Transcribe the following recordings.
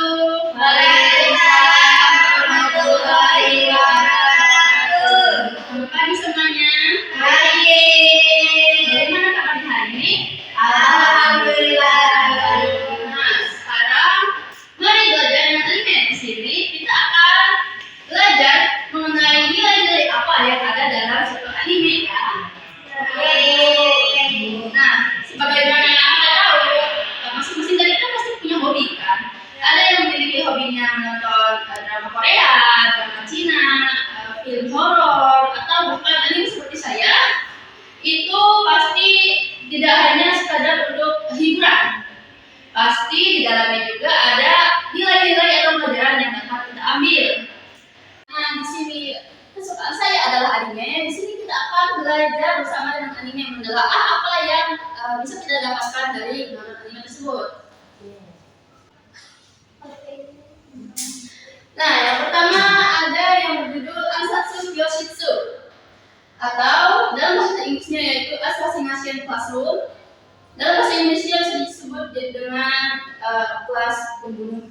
Waalaikumsalam warahmatullahi wabarakatuh. Selamat pagi semuanya. Pagi. Bagaimana kabar hari ini? Alhamdulillah. Nah, sekarang mari belajar dengan anime. Di sini kita akan belajar mengenai nilai-nilai apa yang ada dalam suatu anime ya. Nah, sebagaimana yang kita tahu, masing-masing dari kita pasti punya hobi kan. Ada yang memiliki hobinya menonton drama Korea, drama Cina, film horor, atau bahkan anime seperti saya. Itu pasti tidak hanya sekadar untuk hiburan. Pasti di dalamnya juga ada nilai-nilai atau pelajaran yang dapat kita ambil. Nah, di sini kesukaan saya adalah anime. Di sini kita akan belajar bersama dengan anime yang menelaah apa yang bisa kita dapatkan dari menonton anime tersebut. Nah, yang pertama ada yang berjudul Ansatsu Yoshitsu, atau dalam bahasa Inggrisnya yaitu Assassination Classroom. Dalam bahasa Indonesia disebut dengan kelas pembunuh.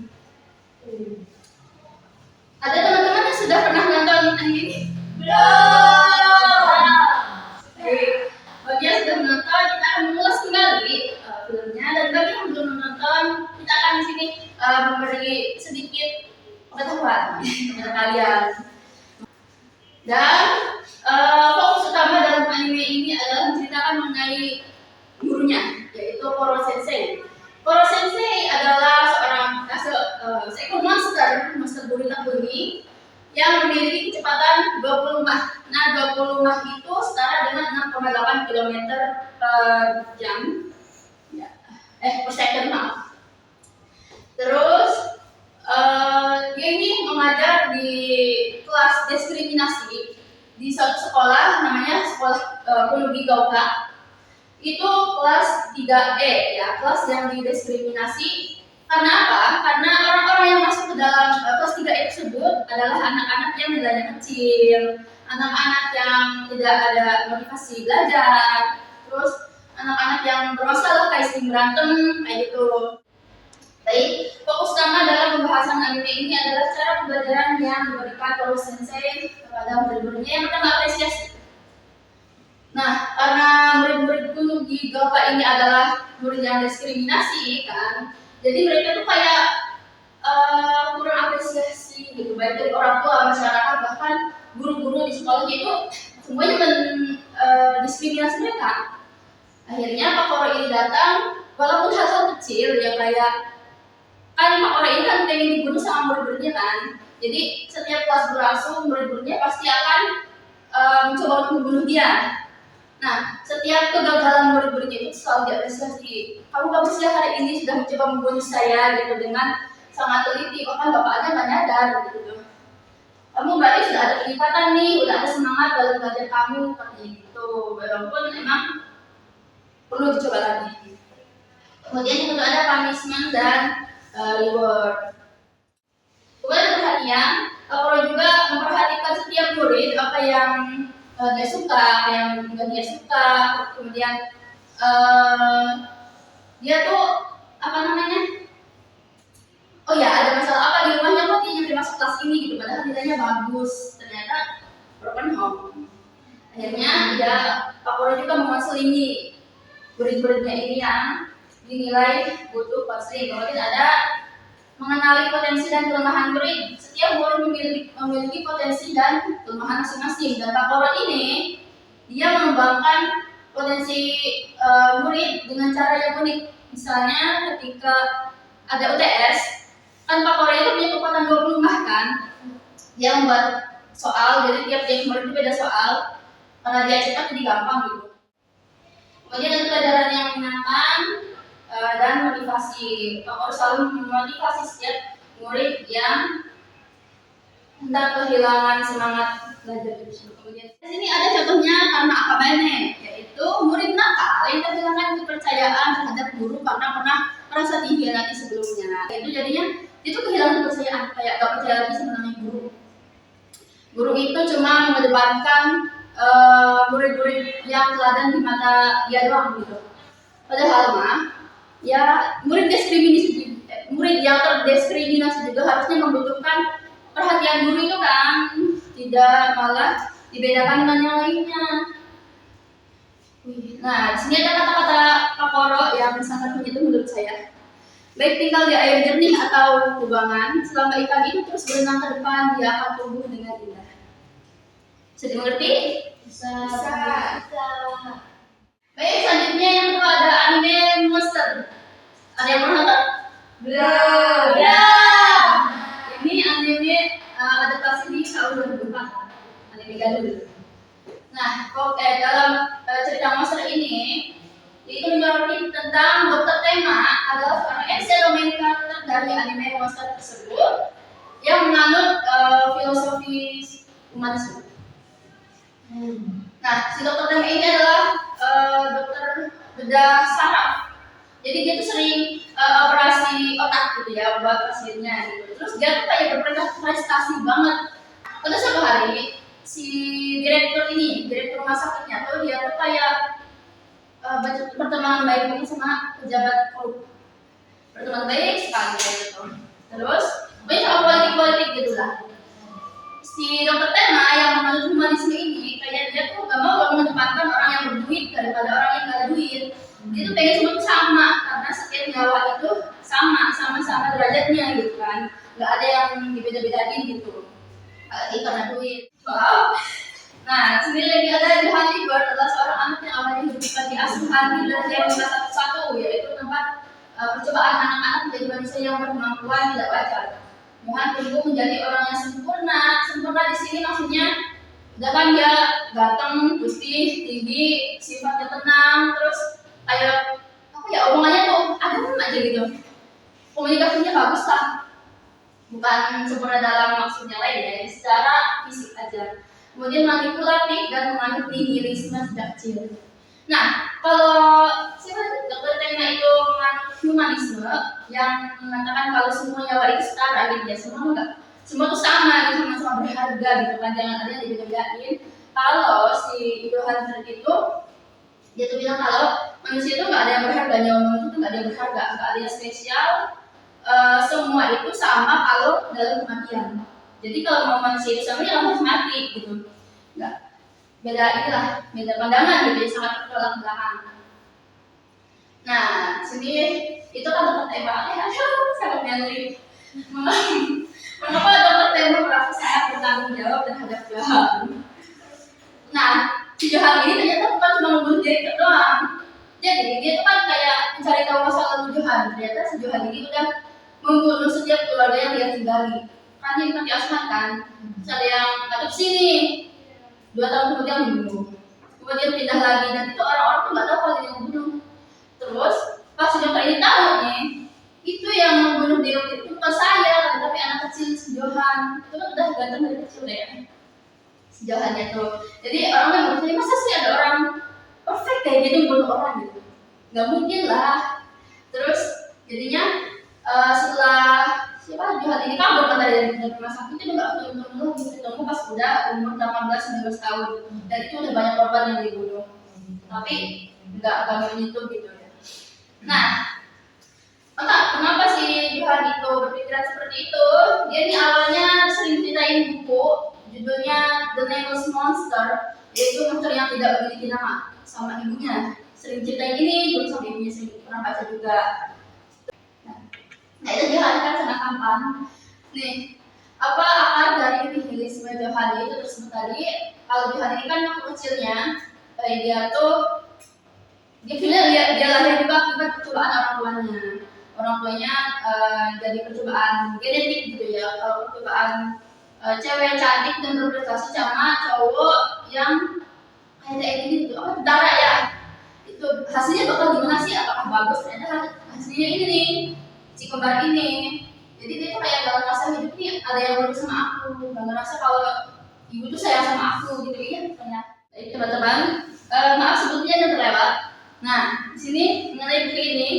Ada teman-teman yang sudah pernah nonton anime ini? Belum. Bagi yang sudah menonton, kita akan mengulas kembali filmnya, dan bagi yang belum menonton, kita akan di sini memberi sedikit pengetahuan kepada kalian. Dan fokus utama dalam anime ini adalah menceritakan mengenai gurunya, yaitu Koro Sensei. Koro Sensei adalah seekor monster gurita bumi yang memiliki kecepatan 20 mach. Nah, 20 mach itu setara dengan 6,8 km per jam. Ya. Per second, maaf. Terus dia ini mengajar di kelas diskriminasi di suatu sekolah namanya sekolah Konogi Gauka. Itu kelas 3E ya, kelas yang didiskriminasi. Karena apa? Karena orang-orang yang masuk ke dalam kelas 3E tersebut adalah anak-anak yang nilainya kecil, anak-anak yang tidak ada motivasi belajar, terus anak-anak yang bermasalah kayak sering berantem kayak gitu. Baik, fokus utama dalam pembahasan anime ini adalah cara pembelajaran yang diberikan Koro Sensei kepada murid-muridnya. Yang pertama, apresiasi. Nah, karena murid-murid Konogi Gauka ini adalah murid yang diskriminasi kan, jadi mereka tuh kayak kurang apresiasi gitu, baik dari orang tua, masyarakat, bahkan guru-guru di sekolahnya itu semuanya mendiskriminasi mereka. Akhirnya Pak Koro ini datang, walaupun hal-hal kecil ya kayak kan Pak Koro ini kan pengen dibunuh sama murid-muridnya kan. Jadi setiap kelas berlangsung, murid-muridnya pasti akan mencoba untuk membunuh dia. Nah, setiap kegagalan murid-muridnya itu selalu diapresiasi. Kamu bagus ya hari ini sudah mencoba membunuh saya gitu dengan sangat teliti. Bahkan bapaknya nggak nyadar gitu. Kamu berarti sudah ada kelipatan nih, udah ada semangat dalam belajar kamu seperti itu. Walaupun memang perlu dicoba lagi. Kemudian itu ada punishment dan reward. Kemudian ada perhatian. Kalau juga memperhatikan setiap murid apa yang dia suka, yang enggak dia suka, kemudian dia tuh apa namanya? Oh ya, ada masalah apa di rumahnya kok dia nyampe masuk kelas ini gitu, padahal nilainya bagus, ternyata broken home. Akhirnya dia Pak Koro juga mengonselingi murid-muridnya ini yang dinilai butuh konseling. Kemudian ada mengenali potensi dan kelemahan murid. Setiap murid memiliki potensi dan kelemahan masing-masing. Dan Pak Koro ini dia mengembangkan potensi murid dengan cara yang unik. Misalnya ketika ada UTS, kan Pak Koro itu punya kekuatan 20 mach kan. Dia membuat soal, jadi tiap murid itu beda soal. Karena dia cepat jadi gampang gitu. Kemudian ada pelajaran yang menyenangkan dan motivasi. Pak Koro selalu memotivasi setiap murid yang hendak kehilangan semangat belajar tersebut. Kemudian di sini ada contohnya karena Akabane, yaitu murid nakal yang kehilangan kepercayaan terhadap guru karena pernah merasa dikhianati sebelumnya. Itu jadinya itu kehilangan kepercayaan, kayak gak percaya lagi sama namanya guru. Guru itu cuma mengedepankan murid-murid yang teladan di mata dia doang gitu. Padahal mah ya murid yang terdiskriminasi koordinasi juga harusnya membutuhkan perhatian guru itu kan, tidak malah dibedakan dengan yang lainnya. Nah, di sini ada kata-kata Kakoro yang sangat menyentuh menurut saya. Baik tinggal di air jernih atau kubangan, selama ikan itu terus berenang ke depan, dia akan tumbuh dengan indah. Bisa dimengerti? Bisa. Baik, selanjutnya yang kedua ada anime Monster. Ada yang pernah nonton? Belum. Ya. Ini anime adaptasi di tahun 2004. Anime gadul. Nah, dalam cerita Monster ini itu menyoroti tentang Dokter Tema adalah seorang ex-elemen karakter dari anime Monster tersebut yang menganut filosofi humanisme. Nah, si Dokter Tema ini adalah dokter bedah saraf. Jadi dia tuh sering operasi otak gitu ya buat pasiennya gitu. Terus dia tuh kayak berprestasi banget. Pada suatu hari si direktur rumah sakitnya tuh dia tuh kayak pertemanan baik ini sama pejabat korup. Pertemanan baik sekali kayak gitu. Terus banyak sama politik gitu lah. Si dokter Tema yang menganut humanisme ini kayak dia tuh gak mau menempatkan orang yang berduit daripada orang yang gak ada duit. Dia tuh pengen semua sama karena setiap nyawa itu sama derajatnya gitu kan. Gak ada yang dibeda-bedain gitu. Itu karena duit. Wow. Nah, sini lagi ada Johan Liebert adalah seorang anak yang awalnya hidup di asuhan di yang satu yaitu tempat percobaan anak-anak menjadi manusia yang berkemampuan tidak wajar. Johan tumbuh menjadi orang yang sempurna. Sempurna di sini maksudnya kan dia ganteng, putih, tinggi, sifatnya tenang, terus kayak apa ya omongannya tuh adem aja gitu. Komunikasinya bagus lah. Bukan sempurna dalam maksudnya lain ya, secara fisik aja. Kemudian manipulatif dan mengandung nihilisme sejak kecil. Nah, kalau siapa dokter Tema itu menganut humanisme yang mengatakan kalau semua nyawa itu setara gitu ya, semua tuh sama gitu, sama-sama berharga gitu kan, jangan ada yang dibedain. Kalau si Johan itu dia tuh bilang kalau manusia itu nggak ada yang berharga, nyawa manusia itu nggak ada yang berharga, nggak ada yang spesial. Semua itu sama kalau dalam kematian. Jadi kalau mau manusia itu sama ya harus mati gitu. Nggak beda pandangan gitu ya, sangat bertolak belakang. Nah, sini itu kan dokter Tema ya, sangat nyari. Mengapa dokter Tema merasa saya bertanggung jawab terhadap Johan? Nah, si Johan ini ternyata bukan cuma membunuh direktur doang. Jadi dia tuh kan kayak mencari tahu masa lalu Johan. Ternyata si Johan ini udah membunuh setiap keluarga yang dia tinggali. Kan dia di asuhan kan, terus ada yang adopsi nih, 2 tahun kemudian membunuh. Kemudian pindah lagi dan itu orang-orang tuh nggak tahu kalau dia yang membunuh. Terus pas si dokter ini tahu nih, itu yang membunuh direktur itu bukan saya, tapi anak kecil si Johan. Itu kan udah ganteng dari kecil deh. Si Johannya tuh. Jadi orang yang berpikir masa sih ada orang perfect kayak gitu membunuh orang gitu? Nggak mungkin lah. Terus jadinya setelah siapa Johan ini kabur kan dari rumah sakit itu nggak ketemu pas udah umur 18-19 tahun dan itu udah banyak korban yang dibunuh tapi nggak menyentuh gitu ya. Nah, kenapa si Johan itu berpikiran seperti itu? Dia ini awalnya sering ceritain buku judulnya The Nameless Monster, yaitu monster yang tidak memiliki nama, sama ibunya sering ceritain ini, terus sama ibunya sering pernah baca juga. Nah itu Johan kan sangat tampan. Nih, apa akar dari nihilisme Johan itu tersebut tadi? Kalau Johan ini kan waktu kecilnya, dia tuh dia lahir juga akibat percobaan orang tuanya. Orang tuanya jadi percobaan genetik gitu ya. Kalau percobaan cewek cantik dan berprestasi sama cowok yang kayak ini gitu, apa darah ya? Itu hasilnya bakal gimana sih? Apakah bagus? Ternyata hasilnya ini nih. Si kembar ini, jadi dia tuh kayak gak ngerasa hidup ini ada yang peduli sama aku, gak ngerasa kalau ibu tuh sayang sama aku gitu ya ternyata. Jadi teman-teman, maaf sebetulnya yang terlewat. Nah, di sini mengenai buku ini,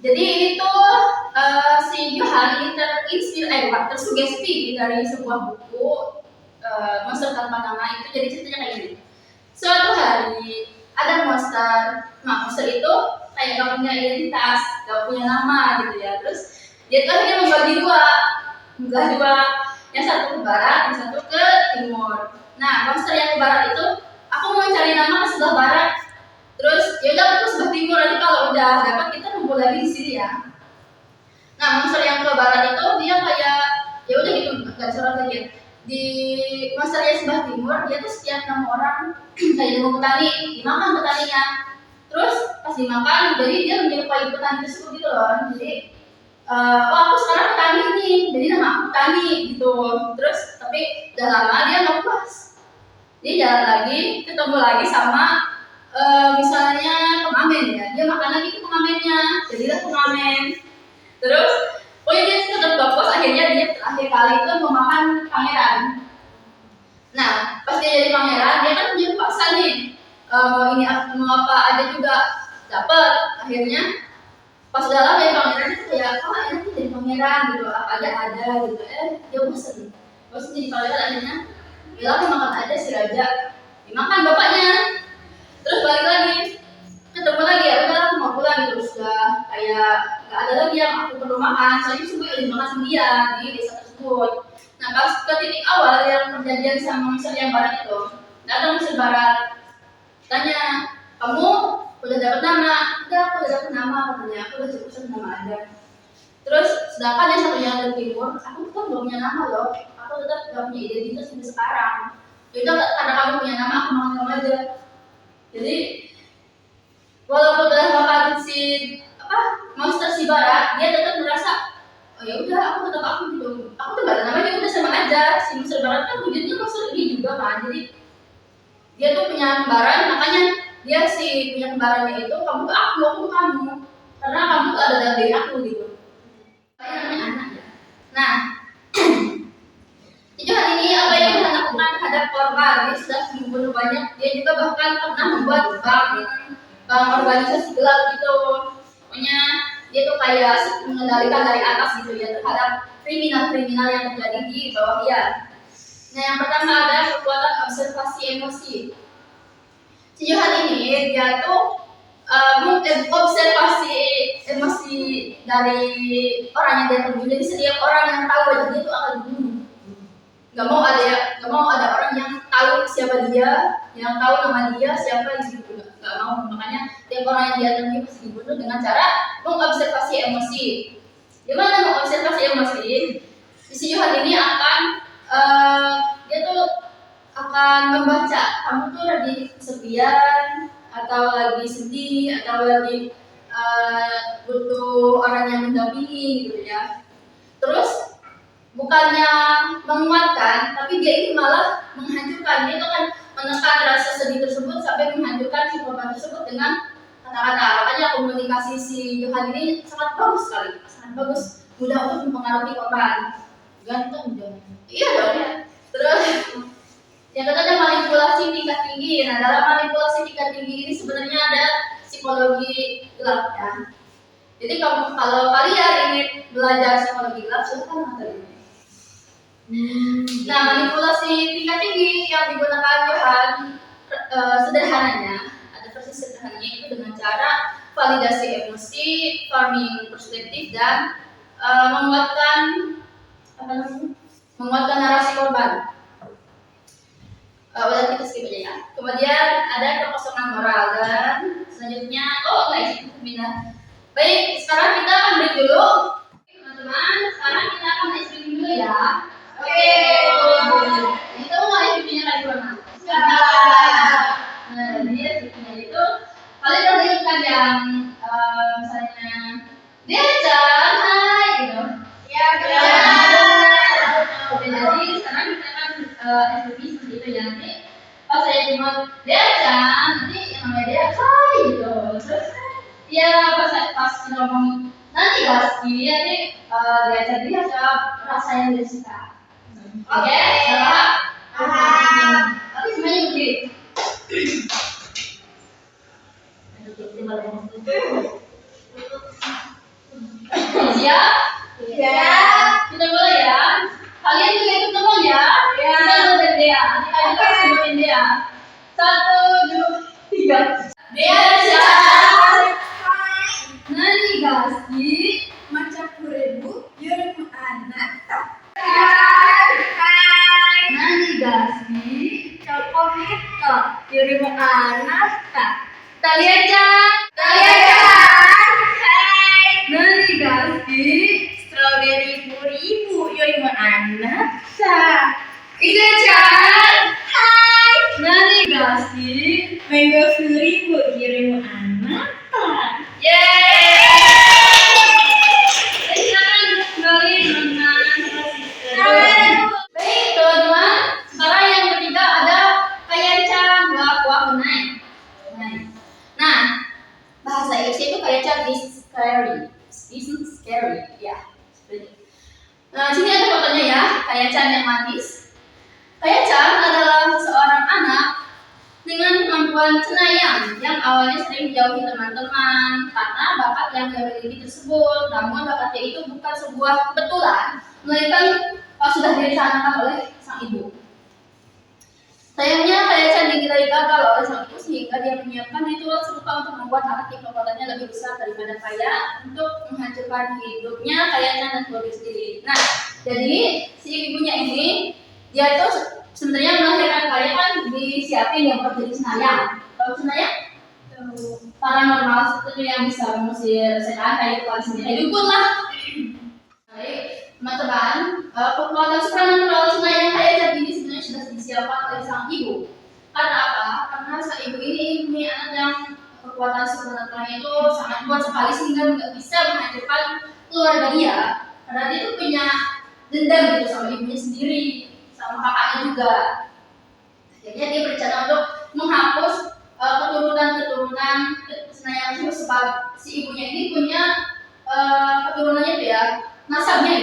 jadi ini tuh si Johan ini tersugesti dari sebuah buku monster tanpa nama itu. Jadi ceritanya kayak gini. Suatu hari ada monster itu kayak gak punya identitas, gak punya nama gitu ya. Terus Dia tuh akhirnya membagi dua, yang satu ke barat, yang satu ke timur. Nah, monster yang ke barat itu aku mau cari nama ke sebelah barat. Terus ya udah aku ke sebelah timur, nanti kalau udah dapat kita kumpul lagi di sini ya. Nah, monster yang ke barat itu dia kayak ya udah gitu, nggak sorot lagi. Di monster yang sebelah timur dia tuh setiap 6 orang kayak mau petani, dimakan petaninya. Terus pas dimakan, jadi dia menyerupai petani tersebut gitu loh. Jadi oh aku sekarang petani nih, jadi nama aku petani gitu. Terus tapi udah lama dia nggak puas, dia jalan lagi, ketemu lagi sama misalnya pengamen ya, dia makan lagi ke pengamennya, jadilah pengamen. Terus oh ya dia tetap gak puas, akhirnya dia terakhir kali itu mau makan pangeran. Nah pas dia jadi pangeran, dia kan punya kuasa nih, mau apa aja juga dapat. Akhirnya pas udah lama jadi pangeran itu kayak enak nih jadi pangeran gitu, apa aja ada gitu. Dia bosan jadi pangeran, akhirnya bilang aku makan aja si raja, dimakan bapaknya. Terus balik lagi, ketemu lagi ya udah aku mau pulang gitu. Sudah kayak nggak ada lagi yang aku perlu makan, soalnya semua udah dimakan sama dia di desa tersebut. Nah pas ke titik awal yang perjanjian sama Mesir yang barat itu, datang Mesir barat, tanya, kamu udah dapat nama? Udah, aku udah dapat nama katanya, aku udah cukup satu nama aja. Terus sedangkan yang satu yang dari timur, aku tetap belum punya nama loh, aku tetap gak punya identitas sampai sekarang. Yaudah karena kamu punya nama, aku mau kamu aja. Jadi walaupun udah makan si monster si barat, dia tetap merasa oh ya udah aku tetap aku gitu, aku tuh gak ada namanya, udah sama aja. Si monster barat kan wujudnya monster ini juga kan, jadi dia tuh punya kembaran, makanya dia si punya kembarannya itu kamu ke aku ke kamu, karena kamu tuh ada dalam diri aku gitu. Kayak namanya anak ya. Nah, sejauh hari ini apa yang Tuhan lakukan terhadap korban? Dia sudah membunuh banyak. Dia juga bahkan pernah membuat bank organisasi gelap gitu. Pokoknya dia tuh kayak mengendalikan dari atas gitu ya terhadap kriminal-kriminal yang terjadi di bawah dia. Nah, yang pertama ada kekuatan observasi emosi. Sejauh hari ini dia tuh observasi emosi dari orang yang dia temui. Jadi setiap orang yang tahu wajah dia itu akan dibunuh. Gak mau ada orang yang tahu siapa dia, yang tahu nama dia siapa gitu. Gak mau. Makanya tiap orang yang dia temui pasti dibunuh dengan cara mengobservasi emosi. Gimana mengobservasi emosi? Di sejauh hari ini akan dia tuh akan membaca kamu tuh lagi kesepian atau lagi sedih atau lagi butuh orang yang mendampingi gitu ya. Terus bukannya menguatkan, tapi dia ini malah menghancurkan. Dia itu akan menekan rasa sedih tersebut sampai menghancurkan si korban tersebut dengan kata-kata. Makanya komunikasi si Johan ini sangat bagus sekali, sangat bagus, mudah untuk mempengaruhi korban. Ganteng dong. Iya dong ya. Terus yang kedua manipulasi tingkat tinggi. Nah dalam manipulasi tingkat tinggi ini sebenarnya ada psikologi gelap ya. Jadi kalau kalian ingin belajar psikologi gelap, silahkan materi ini. Nah manipulasi tingkat tinggi yang digunakan Johan sederhananya, ada versi sederhananya itu dengan cara validasi emosi, farming perspektif dan menguatkan narasi korban. Udah kita skip aja ya. Kemudian ada kekosongan moral dan selanjutnya pindah. Baik, sekarang kita akan break dulu. Teman-teman, sekarang kita akan ice cream dulu ya. Oke. Itu mau ice creamnya kayak gimana? Nah, jadi ice creamnya itu kalian udah ingat yang misalnya Decan, hai gitu. Ya, oke, jadi sekarang kita akan ice cream seperti itu ya. Nanti pas saya cuma Decan, nanti yang namanya dia hai gitu. Terus ya pas ngomong nanti pasti nanti dia jadi jawab rasa yang dia suka. Oke, salah. Tapi semuanya begini. Siap? Siap. Kita mulai ya. Kalian juga ikut ngomong ya. Kita mulai dari dia. Nanti kalian juga sebutin dia. 1, 2, 3. Dia Nani Gasti Macam 2000 Ika-chan. Hai. Navigasi. Mango Fury buat kirim anak. Silakan kembali teman-teman. Baik teman-teman, sekarang yang ketiga ada Kayacha Wakunai. Nah, bahasa Inggrisnya itu Kayacha is scary. Isn't scary, ya. Nah, sini ada fotonya ya, Kayacha yang manis. Kayacha adalah seorang anak dengan kemampuan cenayang yang awalnya sering dijauhi teman-teman karena bakat yang dia miliki tersebut. Namun bakatnya itu bukan sebuah kebetulan, melainkan sudah direncanakan oleh sang ibu. Sayangnya Kayacha dinilai gagal oleh sang ibu sehingga dia menyiapkan ritual serupa untuk membuat anak yang kekuatannya lebih besar daripada Kaya untuk menghancurkan hidupnya Kayacha dan keluarga sendiri. Nah, jadi si ibunya ini dia itu sebenarnya melahirkan Kaya kan disiapin yang buat jadi cenayang. Tahu cenayang? Paranormal seperti yang bisa mengusir setan kayak itu sendiri. Dukun lah. Baik, teman-teman, kekuatan supranatural cenayang Kayacha ini sebenarnya sudah disiapkan oleh sang ibu. Karena apa? Karena sang ibu ini punya anak yang kekuatan supranaturalnya itu sangat kuat sekali sehingga nggak bisa menghancurkan keluarga dia. Karena dia itu punya dendam gitu sama ibunya sendiri, sama kakaknya juga. Jadi dia berencana untuk menghapus keturunan cenayang tersebut sebab si ibunya ini punya keturunannya itu ya nasabnya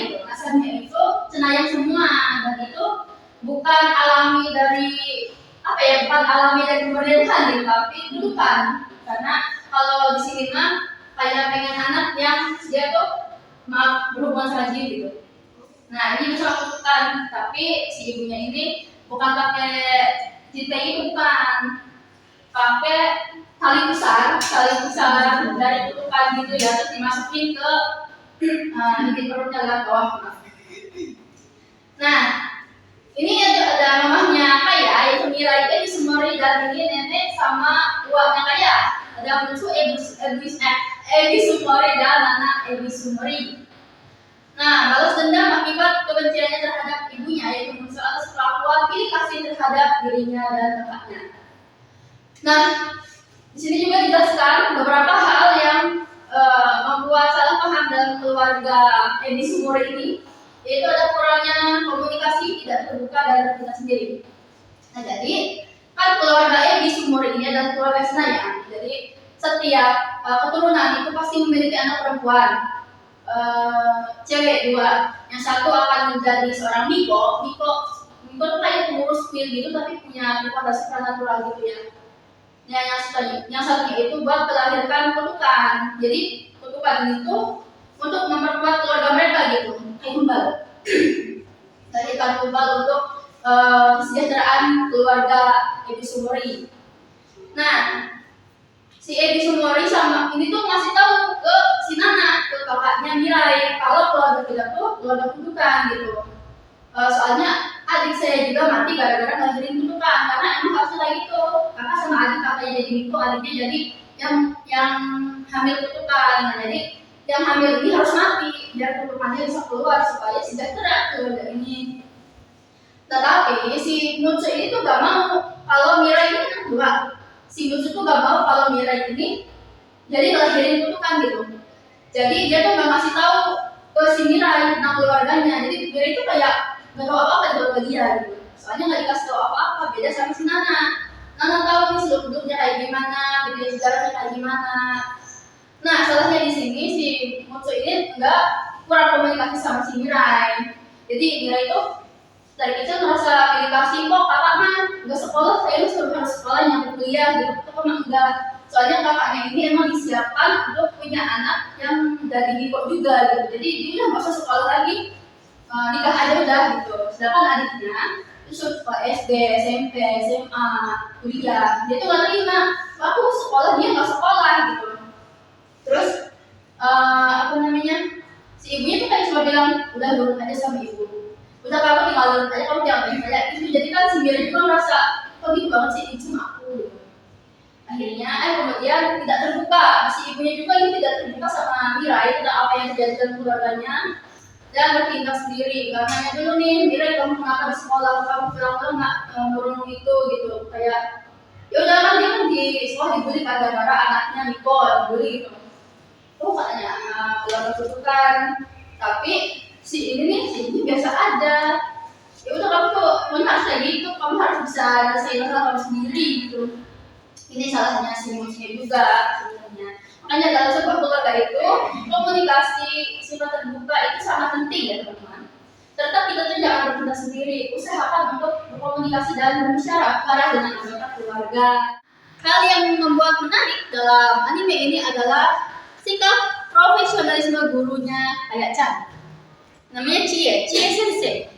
itu cenayang semua dan itu bukan alami dari bukan alami dari pemerintahan gitu, tapi dudukan. Karena kalau di sini mah kayak pengen anak yang dia tuh berhubungan sama jin gitu. Nah ini bisa lakukan, tapi si ibunya ini bukan pakai jin itu, bukan pakai tali besar dari tutupan gitu ya, terus dimasukin ke di perutnya lewat bawah. Nah, ini ada mamahnya Kaya, yaitu Mirai Ebisumori, dan ini nenek sama uaknya Kaya. Ada muncul Ebisumori dan Nana Ebisumori. Nah, balas dendam akibat kebenciannya terhadap ibunya, yaitu muncul atas perlakuan pilih kasih terhadap dirinya dan kakaknya. Nah, di sini juga dijelaskan beberapa hal yang membuat salah paham dalam keluarga Ebisumori ini, yaitu ada kurangnya komunikasi, tidak terbuka dan tidak sendiri. Nah, jadi kan keluarga Ebisumori ini adalah keluarga cenayang. Jadi setiap keturunan itu pasti memiliki anak perempuan, cewek dua. Yang satu akan menjadi seorang Miko itu kayak pengurus kuil gitu, tapi punya kekuatan supranatural gitu ya. Yang satunya itu buat melahirkan kutukan. Jadi kutukan itu untuk memperkuat keluarga mereka gitu, kayak tumbal. Melahirkan tumbal untuk kesejahteraan keluarga Ebisumori. Nah, si Ebisumori sama ini tuh ngasih tahu ke si Nana, ke kakaknya Mirai, kalau keluarga kita tuh keluarga kutukan gitu. Soalnya adik saya juga mati gara-gara ngelahirin kutukan, karena emang harusnya kayak gitu. Kakak sama adik, kakaknya jadi itu, adiknya jadi yang hamil kutukan. Nah, jadi yang hamil ini harus mati biar kutukannya bisa keluar supaya sejahtera keluarga ini. Tetapi si Mutsu ini tuh gak mau kalau Mirai ini kan dua. Si Mutsu tuh gak mau kalau Mirai ini jadi ngelahirin kutukan gitu. Jadi dia tuh gak ngasih tahu ke si Mirai tentang keluarganya. Jadi Mirai itu kayak gak tahu apa-apa di keluarga dia gitu. Soalnya gak dikasih tahu apa-apa, beda sama si Nana. Nana tahu nih seluk-beluknya kayak gimana, gitu sejarahnya kayak gimana. Nah, salahnya di sini si Mutsu ini enggak kurang komunikasi sama si Mirai. Jadi Mirai itu dari kecil merasa komunikasi, kok kakak mah enggak sekolah, saya ini harus sekolah nyampe kuliah gitu. Kok mah enggak. Soalnya kakaknya ini emang disiapkan untuk punya anak yang dari Biko juga gitu. Jadi dia udah nggak usah sekolah lagi, nikah aja udah gitu. Sedangkan adiknya itu sekolah SD, SMP, SMA, kuliah, dia tuh nggak terima. Aku sekolah, dia nggak sekolah gitu. Terus si ibunya tuh kayak cuma bilang udah nurut aja sama ibu, udah kamu tinggal nurut aja, kamu jangan main kayak itu. Jadi kan si Mira juga merasa kok gitu banget sih ibu sama aku gitu. Akhirnya kemudian tidak terbuka, si ibunya juga ini tidak terbuka sama Mira tentang apa yang terjadi dalam keluarganya. dan bertindak sendiri. Gak nanya dulu nih, Mirai kamu kenapa di sekolah, kamu pulang-pulang nggak nurun itu gitu. Kayak ya udah kan dia kan di sekolah dibully kan gara-gara anaknya Nicole dibully gitu. Oh katanya keluarga kutukan, tapi si ini nih si ini biasa aja. Ya udah kamu tuh harus kayak gitu, kamu harus bisa nyelesain masalah kamu sendiri gitu. Ini salahnya si musuhnya juga sebenarnya. Makanya dalam sebuah keluarga itu komunikasi sifat terbuka itu sangat penting ya teman-teman. Tetap kita tuh jangan bertindak sendiri, usahakan untuk berkomunikasi dan bermusyawarah dengan anggota keluarga. Hal yang membuat menarik dalam anime ini adalah sikap profesionalisme gurunya kayak Chan. Namanya Chie Sensei.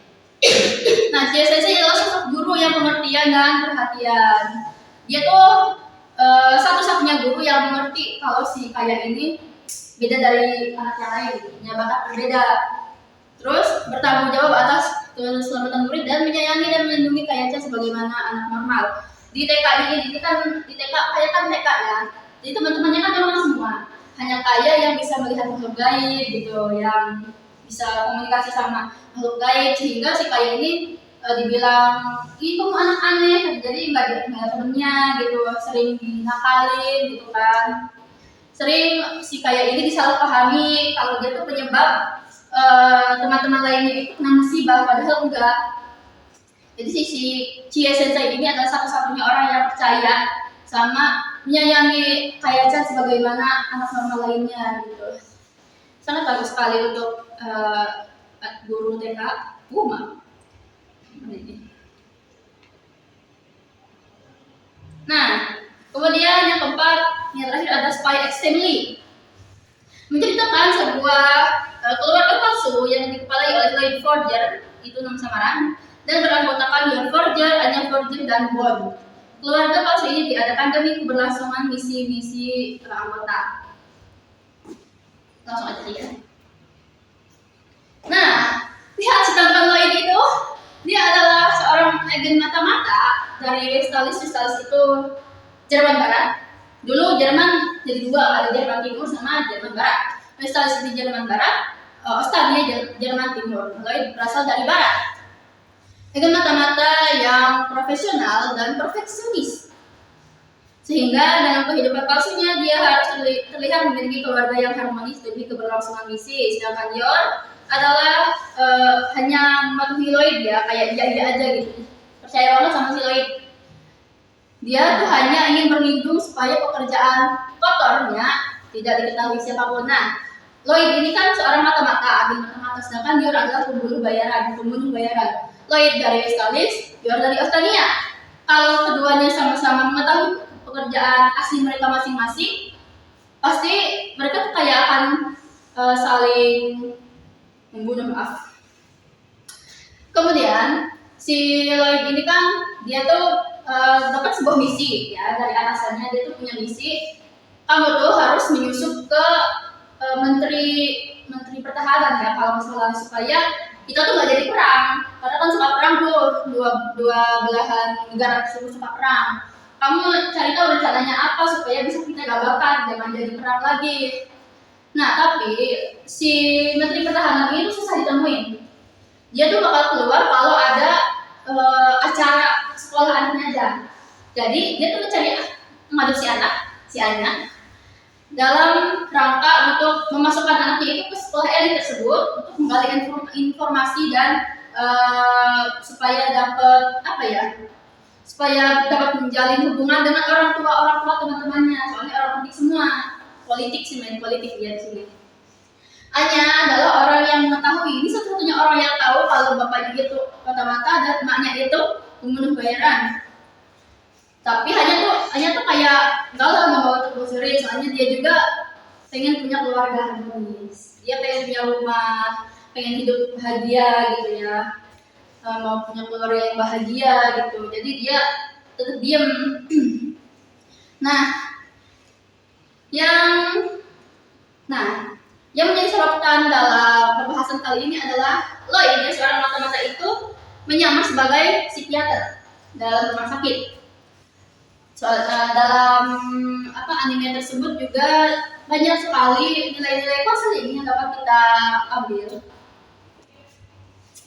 Nah, Chie Sensei adalah sosok guru yang pengertian dan perhatian. Dia tuh satu-satunya guru yang mengerti kalau si Kaya ini beda dari anak yang lain, punya bakat berbeda. Terus bertanggung jawab atas keselamatan murid dan menyayangi dan melindungi Kaya Chan sebagaimana anak normal. Di TK ini kan di TK Kaya kan TK ya. Jadi teman-temannya kan memang semua. Hanya Kaya yang bisa melihat makhluk gaib gitu, yang bisa komunikasi sama makhluk gaib sehingga si Kaya ini dibilang itu anak aneh, jadi nggak ada temennya gitu, sering dinakalin gitu kan, sering si Kaya ini disalahpahami kalau dia tuh penyebab teman-teman lainnya itu kena musibah padahal enggak. Jadi si Chie Sensei ini adalah satu-satunya orang yang percaya sama menyayangi Kaya Chan sebagaimana anak normal lainnya gitu. Sangat bagus sekali untuk guru TK Uma. Nah, kemudian yang keempat, yang terakhir ada Spy X Family. Menceritakan sebuah keluarga palsu yang dikepalai oleh Lloyd Forger, itu nama samaran, dan beranggotakan John Forger, Anya Forger, dan Bond. Keluarga palsu ini diadakan demi keberlangsungan misi-misi anggota. Langsung aja ya. Nah, lihat si tampan Lloyd itu, dia adalah seorang agen mata-mata dari Westalis itu Jerman Barat. Dulu Jerman jadi dua, ada Jerman Timur sama Jerman Barat. Westalis di Jerman Barat, Ostania Jerman Timur. Lloyd berasal dari Barat. Agen mata-mata yang profesional dan perfeksionis. Sehingga dalam kehidupan palsunya dia harus terlihat memiliki keluarga yang harmonis demi keberlangsungan misi. Sedangkan Yor adalah hanya mematuhi Lloyd ya, kayak iya aja gitu. Percaya banget sama si Lloyd. Dia tuh hanya ingin berlindung supaya pekerjaan kotornya tidak diketahui siapapun. Nah, Lloyd ini kan seorang mata-mata, agen mata-mata, sedangkan Yor adalah pembunuh bayaran. Lloyd dari Westalis, Yor dari Ostania. Kalau keduanya sama-sama mengetahui pekerjaan asli mereka masing-masing, pasti mereka tuh kayak akan saling membunuh, maaf. Kemudian si Lloyd ini kan dia tuh dapat sebuah misi ya dari atasannya. Dia tuh punya misi, kamu tuh harus menyusup ke menteri pertahanan ya, kalau misalnya supaya kita tuh nggak jadi perang, karena kan suka perang tuh, dua belahan negara tersebut suka perang. Kamu cari tahu rencananya apa supaya bisa kita gagalkan, jangan jadi perang lagi. Nah, tapi si Menteri Pertahanan ini tuh susah ditemuin. Dia tuh bakal keluar kalau ada acara sekolah anaknya aja. Jadi dia tuh mencari mengadopsi si Anya, dalam rangka untuk memasukkan anaknya itu ke sekolah elit tersebut untuk menggali informasi dan supaya dapat menjalin hubungan dengan orang tua teman-temannya. Soalnya orang penting semua. Politik sih, main politik dia di sini. Anya adalah orang yang mengetahui, ini satu-satunya orang yang tahu kalau bapaknya itu mata-mata dan emaknya itu pembunuh bayaran. Tapi Anya tuh kayak galau membawa telusuri, soalnya dia juga pengen punya keluarga harmonis. Dia pengen punya rumah, pengen hidup bahagia gitu ya, mau punya keluarga yang bahagia gitu. Jadi dia tetap diam. Yang menjadi sorotan dalam pembahasan kali ini adalah Lloyd, ya, seorang mata-mata itu menyamar sebagai psikiater dalam rumah sakit. Dalam anime tersebut juga banyak sekali nilai-nilai konseling yang dapat kita ambil.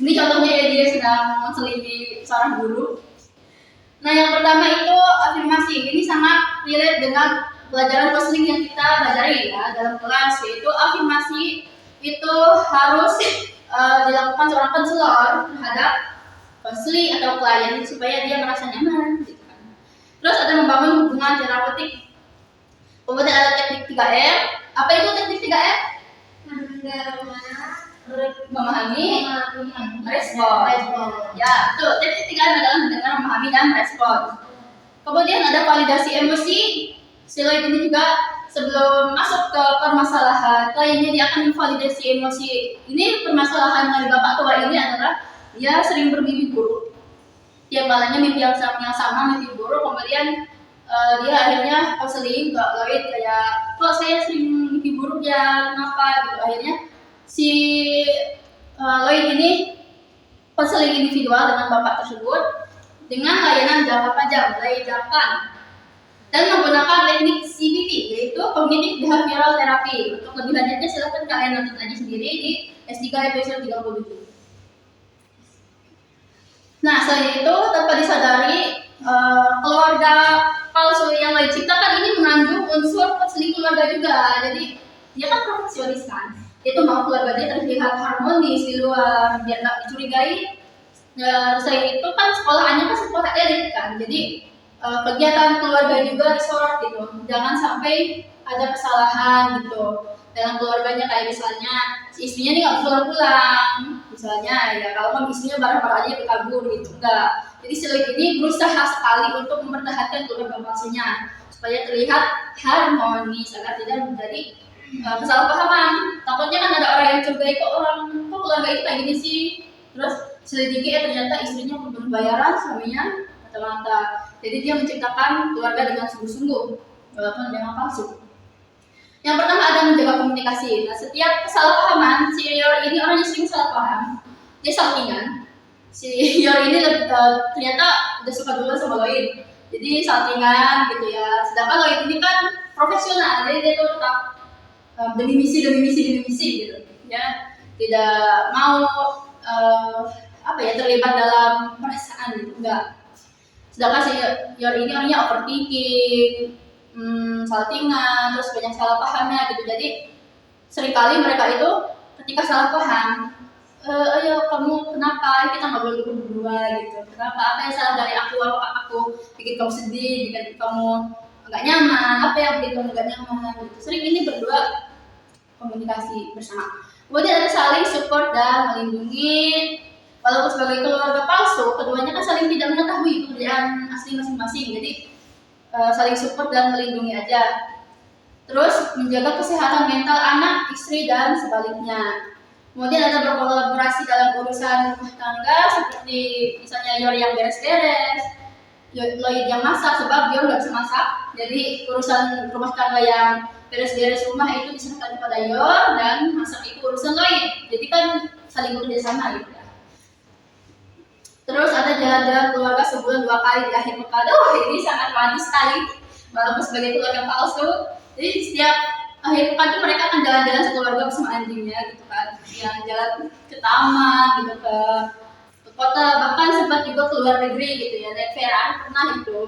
Ini contohnya ya, dia sedang menselidiki seorang guru. Nah, yang pertama itu afirmasi. Ini sangat relate dengan pelajaran konseling yang kita pelajari ya dalam kelas, yaitu afirmasi itu harus dilakukan seorang konselor terhadap konseling atau klien supaya dia merasa nyaman gitu kan. Terus ada membangun hubungan terapeutik. Kemudian ada teknik 3M. Apa itu teknik 3M? Memahami, respon. Ya, betul. Teknik 3M adalah mendengar, memahami, dan respon. Kemudian ada validasi emosi. Selain ini juga sebelum masuk ke permasalahan, kliennya dia akan memvalidasi emosi. Ini permasalahan dari bapak tua ini adalah dia sering bermimpi buruk. Tiap malamnya mimpi yang sama, mimpi buruk. Kemudian dia akhirnya konseling ke Lloyd kayak, kok saya sering mimpi buruk ya, kenapa gitu. Akhirnya si Lloyd ini konseling individual dengan bapak tersebut dengan layanan jangka panjang, jangka, dan menggunakan teknik CBT, yaitu Cognitive Behavioral Therapy. Untuk lebih lanjutnya silahkan kalian nonton aja sendiri di S3 episode 37. Nah, selain itu tanpa disadari keluarga palsu yang Lloyd ciptakan ini mengandung unsur konseling keluarga juga. Jadi dia kan profesionalis kan, itu mau keluarga dia terlihat harmonis di luar biar nggak dicurigai. Selain itu kan sekolahannya kan sekolah elit kan, jadi kegiatan keluarga juga disorot gitu, jangan sampai ada kesalahan gitu dalam keluarganya, kayak misalnya si istrinya nih nggak pulang-pulang misalnya ya, kalau istrinya barang-barang aja kabur gitu, enggak. Jadi si Lloyd ini berusaha sekali untuk mempertahankan keluarga palsunya supaya terlihat harmonis agar tidak menjadi kesalahpahaman. Takutnya kan ada orang yang curigai, kok keluarga itu kayak gini sih, terus selidiki ternyata istrinya belum bayaran, suaminya mata-mata. Jadi dia menciptakan keluarga dengan sungguh-sungguh walaupun memang palsu. Yang pertama ada menjaga komunikasi. Nah, setiap kesalahpahaman, si Yor ini orangnya sering salah paham, dia saltingan. Si Yor ini ternyata udah suka dulu sama Lloyd, jadi saltingan gitu ya. Sedangkan Lloyd ini kan profesional, jadi dia tuh tetap demi misi gitu ya, tidak mau terlibat dalam perasaan gitu, enggak. Sedangkan si Yor ini orangnya overthinking, saltingan, terus banyak salah pahamnya gitu. Jadi seringkali mereka itu ketika salah paham, ayo kamu kenapa, kita nggak boleh berdua gitu, kenapa, apa yang salah dari aku bikin kamu sedih, bikin kamu nggak nyaman, apa yang bikin kamu nggak nyaman gitu. Sering ini berdua komunikasi bersama. Kemudian ada saling support dan melindungi. Walaupun sebagai keluarga palsu, keduanya kan saling tidak mengetahui pekerjaan asli masing-masing, jadi saling support dan melindungi aja. Terus menjaga kesehatan mental anak, istri, dan sebaliknya. Kemudian ada berkolaborasi dalam urusan rumah tangga, seperti misalnya Yor yang beres-beres, Lloyd yang masak, sebab Yor nggak bisa masak. Jadi urusan rumah tangga yang beres-beres rumah itu diserahkan kepada Yor, dan masak itu urusan Lloyd. Jadi kan saling bekerja sama gitu ya. Terus ada jalan-jalan keluarga sebulan 2 kali di akhir pekan. Ini sangat manis sekali, walaupun sebagai keluarga palsu. Jadi setiap akhir pekan tuh mereka akan jalan-jalan sekeluarga bersama anjingnya gitu kan, yang jalan ke taman gitu, ke kota, bahkan sempat juga ke luar negeri gitu ya, naik Ferrari pernah itu.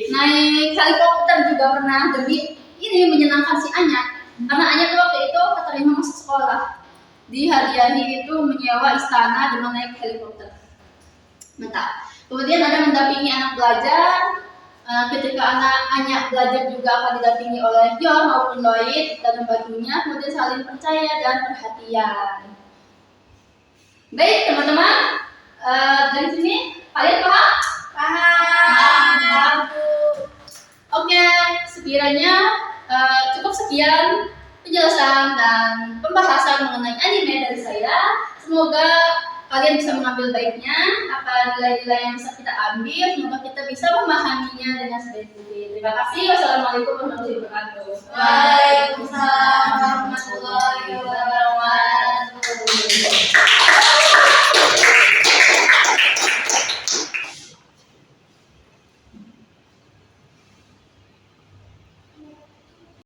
Naik helikopter juga pernah, demi ini menyenangkan si Anya, karena Anya tuh waktu itu keterima masuk sekolah, dihadiahi itu menyewa istana dengan naik helikopter. Mantap. Kemudian ada mendampingi anak belajar. Ketika anak Anya belajar juga akan didampingi oleh Yor maupun Lloyd dan membantunya. Kemudian saling percaya dan perhatian. Baik teman-teman, dari sini kalian paham? Paham. Oke, sekiranya cukup sekian penjelasan dan pembahasan mengenai anime dari saya. Semoga kalian bisa mengambil baiknya, apa nilai-nilai yang bisa kita ambil, semoga kita bisa memahaminya dengan sebaik mungkin. Terima kasih. Wassalamualaikum warahmatullahi wabarakatuh. Waalaikumsalam warahmatullahi